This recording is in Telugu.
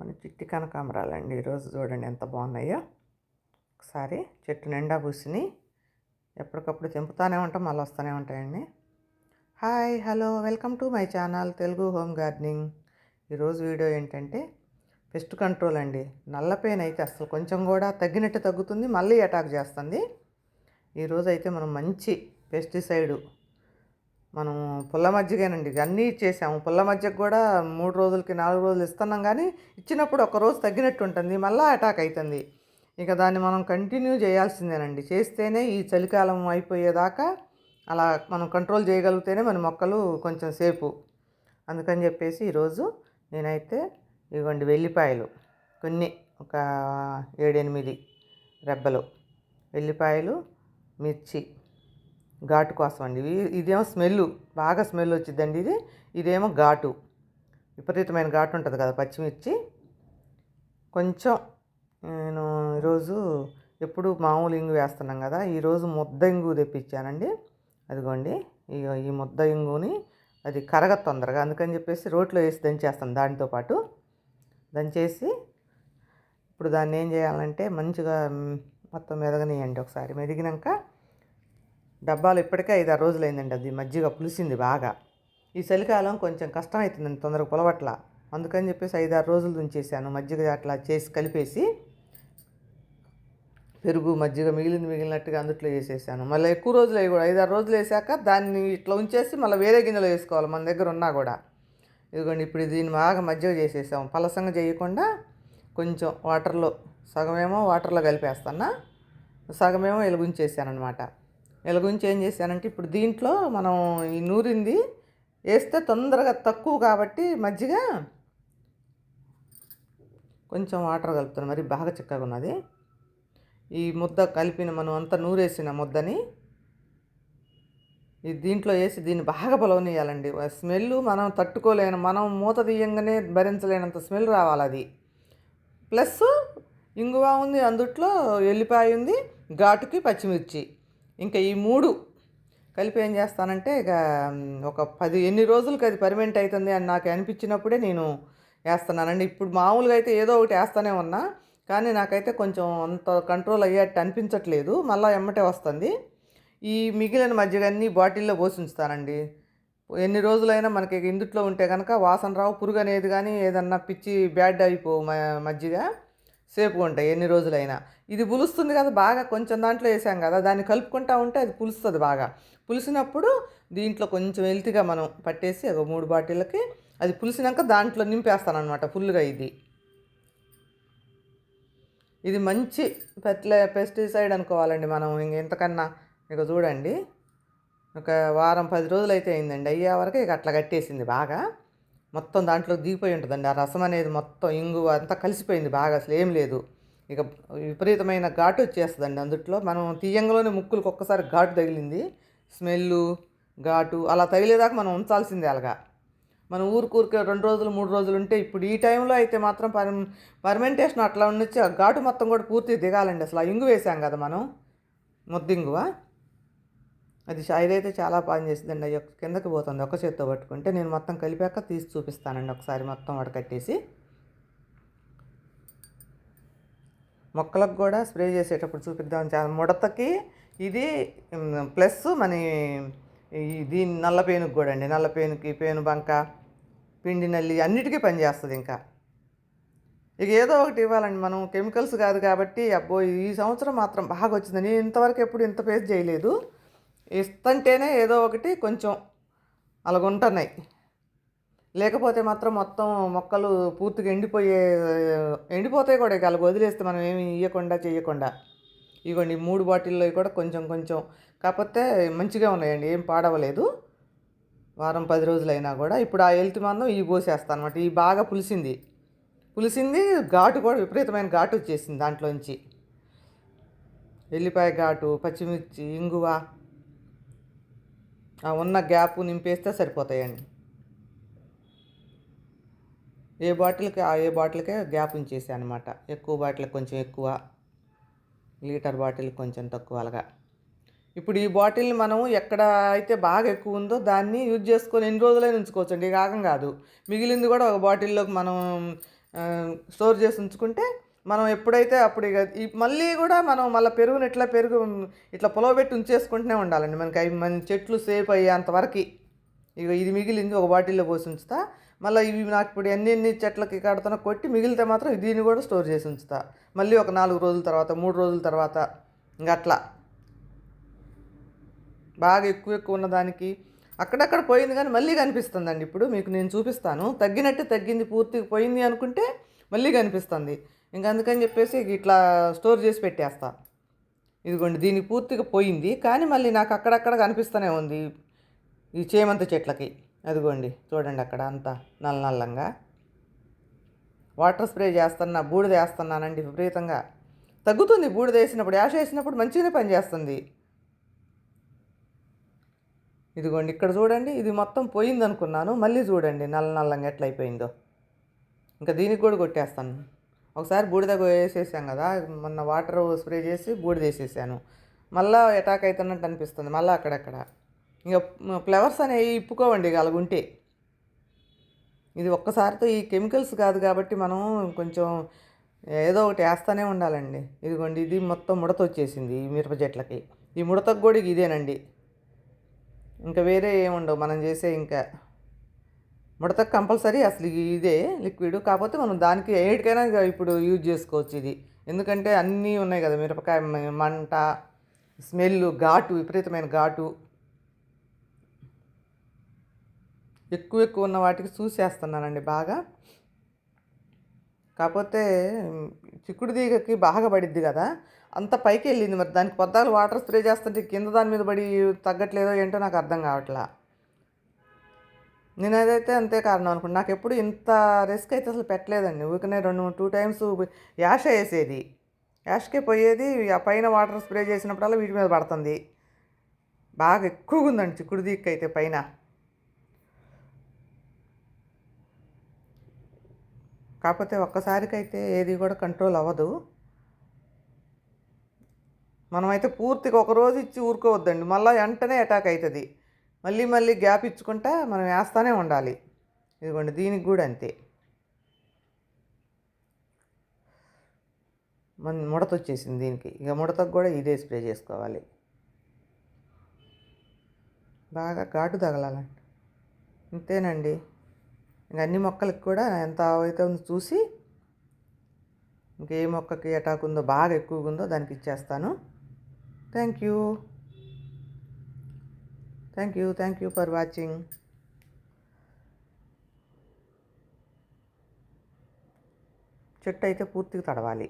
మన చిట్టి కనకాంబరాలండి. ఈరోజు చూడండి ఎంత బాగున్నాయో. ఒకసారి చెట్టు నిండా కూర్చుని ఎప్పటికప్పుడు తెంపుతానే ఉంటాం, మళ్ళీ వస్తూనే ఉంటాయండి. Hi, hello, welcome to my channel Telugu home gardening. ఈరోజు వీడియో ఏంటంటే పెస్ట్ కంట్రోల్ అండి. నల్లపేను అయితే అసలు కొంచెం కూడా తగ్గినట్టు తగ్గుతుంది, మళ్ళీ అటాక్ చేస్తుంది. ఈరోజు అయితే మనం మంచి పెస్టిసైడు, మనం పుల్ల మజ్జిగేనండి అన్నీ ఇచ్చేసాము. పుల్ల మజ్జిగ కూడా 3 రోజులకి 4 రోజులు ఇస్తున్నాం, కానీ ఇచ్చినప్పుడు ఒక రోజు తగ్గినట్టు ఉంటుంది, మళ్ళీ అటాక్ అవుతుంది. ఇక దాన్ని మనం కంటిన్యూ చేయాల్సిందేనండి. చేస్తేనే ఈ చలికాలం అయిపోయేదాకా అలా మనం కంట్రోల్ చేయగలిగితేనే మన మొక్కలు కొంచెం సేపు. అందుకని చెప్పేసి ఈరోజు నేనైతే ఇవ్వండి వెల్లిపాయలు కొన్ని ఒక 7-8 రెబ్బలు వెల్లిపాయలు, మిర్చి ఘాటు కోసం అండి. ఇదేమో బాగా స్మెల్ వచ్చిందండి. ఇదేమో ఘాటు, విపరీతమైన ఘాటు ఉంటుంది కదా పచ్చిమిర్చి. కొంచెం నేను ఈరోజు ఎప్పుడు మామూలు ఇంగు వేస్తున్నాం కదా, ఈరోజు ముద్ద ఇంగు తెప్పించానండి. అదిగోండి, ఈ ముద్ద ఇంగుని అది కరగదు తొందరగా, అందుకని చెప్పేసి రోట్లో వేసి దంచేస్తాను. దానితో పాటు దంచేసి ఇప్పుడు దాన్ని ఏం చేయాలంటే మంచిగా మొత్తం మెదగనియండి. ఒకసారి మెదిగినాక డబ్బాలు ఇప్పటికే 5-6 రోజులు అయిందండి. అది మజ్జిగ పులిసింది బాగా. ఈ చలికాలం కొంచెం కష్టం అవుతుందండి తొందరగా పులవట్ల, అందుకని చెప్పేసి 5-6 రోజులు ఉంచేసాను. మజ్జిగ అట్లా చేసి కలిపేసి పెరుగు మజ్జిగ మిగిలినట్టుగా అందుట్లో వేసేసాను. మళ్ళీ ఎక్కువ రోజులు అయ్యి కూడా 5-6 రోజులు వేసాక దాన్ని ఇట్లా ఉంచేసి మళ్ళీ వేరే గిన్నెలో వేసుకోవాలి మన దగ్గర ఉన్నా కూడా. ఇదిగోండి, ఇప్పుడు దీన్ని బాగా మజ్జిగ చేసేసాము. పలసంగా చేయకుండా కొంచెం వాటర్లో, సగమేమో వాటర్లో కలిపేస్తాను, సగమేమో ఎలుగుంచేసాను అనమాట. ఎలుగుంచి ఏం చేశానంటే ఇప్పుడు దీంట్లో మనం ఈ నూరింది వేస్తే తొందరగా తక్కువ కాబట్టి మజ్జిగ కొంచెం వాటర్ కలుపుతాను. మరి బాగా చిక్కగా ఉన్నది. ఈ ముద్ద కలిపిన మనం అంతా నూరేసిన ముద్దని ఈ దీంట్లో వేసి దీన్ని బాగా పొలవనియాలండి. స్మెల్ మనం తట్టుకోలేను, మనం మూత తీయంగానే భరించలేనంత స్మెల్ రావాలి అది. ప్లస్ ఇంగువ ఉంది, అందుట్లో ఎల్లిపాయ ఉంది, ఘాటుకి పచ్చిమిర్చి, ఇంకా ఈ 3 కలిపి ఏం చేస్తానంటే ఇక ఒక 10 ఎన్ని రోజులకి అది పర్మనెంట్ అవుతుంది అని నాకు అనిపించినప్పుడే నేను వేస్తున్నానండి. ఇప్పుడు మామూలుగా అయితే ఏదో ఒకటి వేస్తూనే ఉన్నా, కానీ నాకైతే కొంచెం అంత కంట్రోల్ అయ్యేట్టు అనిపించట్లేదు, మళ్ళీ ఎమ్మటే వస్తుంది. ఈ మిగిలిన మజ్జిగ అన్నీ బాటిల్లో పోసి ఉంచుతానండి. ఎన్ని రోజులైనా మనకి ఇందుట్లో ఉంటే కనుక వాసన రావు, పురుగు అనేది కానీ ఏదన్నా పిచ్చి బ్యాడ్ అయిపోవు. మజ్జిగ సేపుగా ఉంటాయి ఎన్ని రోజులైనా. ఇది పులుస్తుంది కదా బాగా, కొంచెం దాంట్లో వేసాం కదా, దాన్ని కలుపుకుంటూ ఉంటే అది పులుస్తుంది బాగా. పులిసినప్పుడు దీంట్లో కొంచెం వెల్తిగా మనం పట్టేసి ఒక 3 బాటిళ్ళకి అది పులిసినాక దాంట్లో నింపేస్తాను అనమాట ఫుల్గా. ఇది మంచి పెస్టిసైడ్ అనుకోవాలండి మనం. ఇంతకన్నా ఇక చూడండి, ఒక వారం 10 రోజులు అయితే అయిందండి. అయ్యే వరకు ఇక అట్లా కట్టేసింది బాగా. మొత్తం దాంట్లో దిగిపోయి ఉంటుందండి ఆ రసం అనేది, మొత్తం ఇంగువ అంతా కలిసిపోయింది బాగా, అసలు ఏం లేదు. ఇక విపరీతమైన ఘాటు వచ్చేస్తుందండి అందుట్లో. మనం తీయంగానే ముక్కులకు ఒక్కసారి ఘాటు తగిలింది, స్మెల్లు ఘాటు అలా తగిలేదాకా మనం ఉంచాల్సిందే. అలాగా మనం ఊరికే 2 రోజులు 3 రోజులు ఉంటే, ఇప్పుడు ఈ టైంలో అయితే మాత్రం పర్మెంటేషన్ అట్లా ఉండొచ్చి ఆ ఘాటు మొత్తం కూడా పూర్తిగా దిగాలండి. అసలు ఆ ఇంగు వేసాం కదా మనం, ముద్దింగువ, అది ఇదైతే చాలా పని చేసిందండి. అయ్యో కిందకి పోతుంది ఒక్క చేత్తో పట్టుకుంటే. నేను మొత్తం కలిపాక తీసి చూపిస్తానండి ఒకసారి, మొత్తం వడకట్టేసి. మొక్కలకు కూడా స్ప్రే చేసేటప్పుడు చూపిద్దాం. ముడతకి ఇది ప్లస్ దీని నల్లపేనుకు కూడా అండి, నల్లపేనుకి, పేను బంక, పిండి నల్లి అన్నిటికీ పనిచేస్తుంది. ఇంకా ఇక ఏదో ఒకటి ఇవ్వాలండి మనం, కెమికల్స్ కాదు కాబట్టి. అబ్బో ఈ సంవత్సరం మాత్రం బాగా వచ్చింది. నేను ఇంతవరకు ఎప్పుడు ఇంత పేస్ట్ చేయలేదు. ఇస్తుంటేనే ఏదో ఒకటి కొంచెం అలాగుంటున్నాయి, లేకపోతే మాత్రం మొత్తం మొక్కలు పూర్తిగా ఎండిపోతాయి కూడా. ఇక అలాగ వదిలేస్తే మనం ఏమి ఇవ్వకుండా చేయకుండా. ఇవ్వండి 3 బాటిల్లో కూడా కొంచెం కొంచెం, కాకపోతే మంచిగా ఉన్నాయండి, ఏం పాడవలేదు. వారం 10 రోజులైనా కూడా. ఇప్పుడు ఆ హెల్త్ మందం ఇవి పోసేస్తాను అనమాట. ఇవి బాగా పులిసింది, ఘాటు కూడా విపరీతమైన ఘాటు వచ్చేసింది దాంట్లోంచి. ఎల్లిపాయ ఘాటు, పచ్చిమిర్చి, ఇంగువ, ఆ ఉన్న గ్యాప్ నింపేస్తే సరిపోతాయండి. ఏ బాటిల్కే గ్యాప్ ఉంచేసాను అనమాట. ఎక్కువ బాటిల్కి కొంచెం ఎక్కువ, లీటర్ బాటిల్కి కొంచెం తక్కువ అలాగా. ఇప్పుడు ఈ బాటిల్ని మనం ఎక్కడ అయితే బాగా ఎక్కువ ఉందో దాన్ని యూజ్ చేసుకొని ఎన్ని రోజులైనా ఉంచుకోవచ్చండి, కాకం కాదు. మిగిలింది కూడా ఒక బాటిల్లోకి మనం స్టోర్ చేసి ఉంచుకుంటే మనం ఎప్పుడైతే అప్పుడు ఇక మళ్ళీ కూడా మనం మళ్ళీ పెరుగుని పెరుగు ఇట్లా పులవబెట్టి ఉంచేసుకుంటూనే ఉండాలండి. మనకి అవి మన చెట్లు సేఫ్ అయ్యేంతవరకు. ఇక ఇది మిగిలింది ఒక బాటిల్లో పోసి ఉంచుతా. మళ్ళీ ఇవి నాకు ఇప్పుడు ఎన్ని చెట్లకి కడతానో కొట్టి మిగిలితే మాత్రం దీన్ని కూడా స్టోర్ చేసి ఉంచుతా. మళ్ళీ ఒక 4 రోజుల తర్వాత 3 రోజుల తర్వాత ఇంక అట్లా బాగా ఎక్కువ ఉన్నదానికి అక్కడక్కడ పోయింది కానీ మళ్ళీ కనిపిస్తుందండి. ఇప్పుడు మీకు నేను చూపిస్తాను. తగ్గినట్టే తగ్గింది, పూర్తిగా పోయింది అనుకుంటే మళ్ళీ కనిపిస్తుంది. ఇంక అందుకని చెప్పేసి ఇట్లా స్టోర్ చేసి పెట్టేస్తా. ఇదిగోండి దీనికి పూర్తిగా పోయింది కానీ మళ్ళీ నాకు అక్కడక్కడ కనిపిస్తూనే ఉంది ఈ చేమంతి చెట్లకి. అదిగోండి చూడండి అక్కడ అంతా నల్లంగా. వాటర్ స్ప్రే చేస్తున్నా, బూడిద వేస్తున్నానండి విపరీతంగా. తగ్గుతుంది బూడిద వేసినప్పుడు, యాష వేసినప్పుడు మంచిగానే పనిచేస్తుంది. ఇదిగోండి ఇక్కడ చూడండి, ఇది మొత్తం పోయింది అనుకున్నాను, మళ్ళీ చూడండి నల్లంగా ఎట్లా అయిపోయిందో. ఇంకా దీనికి కూడా కొట్టేస్తాను. ఒకసారి బూడిద వేసేసాం కదా, మొన్న వాటర్ స్ప్రే చేసి బూడిద వేసేసాను. మళ్ళీ అటాక్ అవుతున్నట్టు అనిపిస్తుంది మళ్ళీ అక్కడక్కడ. ఇంకా ఫ్లవర్స్ అనేవి ఇప్పుకోవండి ఇక అలాగుంటే. ఇది ఒక్కసారితో ఈ కెమికల్స్ కాదు కాబట్టి మనం కొంచెం ఏదో ఒకటి వేస్తూనే ఉండాలండి. ఇదిగోండి ఇది మొత్తం ముడత వచ్చేసింది ఈ మిరప చెట్లకి. ఈ ముడతకు కూడా ఇదేనండి, ఇంకా వేరే ఏముండవు మనం చేసే. ఇంకా ముడతకు కంపల్సరీ అసలు ఇదే లిక్విడ్. కాకపోతే మనం దానికి ఏటికైనా ఇప్పుడు యూజ్ చేసుకోవచ్చు ఇది. ఎందుకంటే అన్నీ ఉన్నాయి కదా, మిరపకాయ మంట, స్మెల్, ఘాటు, విపరీతమైన ఘాటు. ఎక్కువ ఉన్న వాటికి చూసేస్తున్నానండి బాగా. కాకపోతే చిక్కుడు తీగకి బాగా పడిద్ది కదా, అంత పైకి వెళ్ళింది. మరి దానికి పొద్దాలు వాటర్ స్ప్రే చేస్తుంటే కింద దాని మీద పడి తగ్గట్లేదో ఏంటో నాకు అర్థం కావట్లా. నేను అదైతే అంతే కారణం అనుకుంటా. నాకు ఎప్పుడు ఇంత రిస్క్ అయితే అసలు పెట్టలేదండి. ఊరికనే 2 టైమ్స్ యాష వేసేది, యాష్కే పోయేది. ఆ పైన వాటర్ స్ప్రే చేసినప్పుడల్లా వీటి మీద పడుతుంది. బాగా ఎక్కువగా ఉందండి చిక్కుడు తీగకి అయితే పైన. కాకపోతే ఒక్కసారికైతే ఏది కూడా కంట్రోల్ అవ్వదు. మనమైతే పూర్తిగా ఒకరోజు ఇచ్చి ఊరుకోవద్దండి, మళ్ళీ వెంటనే అటాక్ అవుతుంది. మళ్ళీ గ్యాప్ ఇచ్చుకుంటా మనం వేస్తూనే ఉండాలి. ఇదిగోండి దీనికి కూడా అంతే. ముడత వచ్చేసింది దీనికి. ఇక ముడతకు కూడా ఇదే స్ప్రే చేసుకోవాలి. బాగా ఘాటు తగలాలండి. అంతేనండి. ఇంక అన్ని మొక్కలకి కూడా ఎంత అవుతుందో చూసి, ఇంకే మొక్కకి అటాక్ ఉందో బాగా ఎక్కువగా ఉందో దానికి ఇచ్చేస్తాను. Thank you for watching. చెట్టు అయితే పూర్తిగా తడవాలి.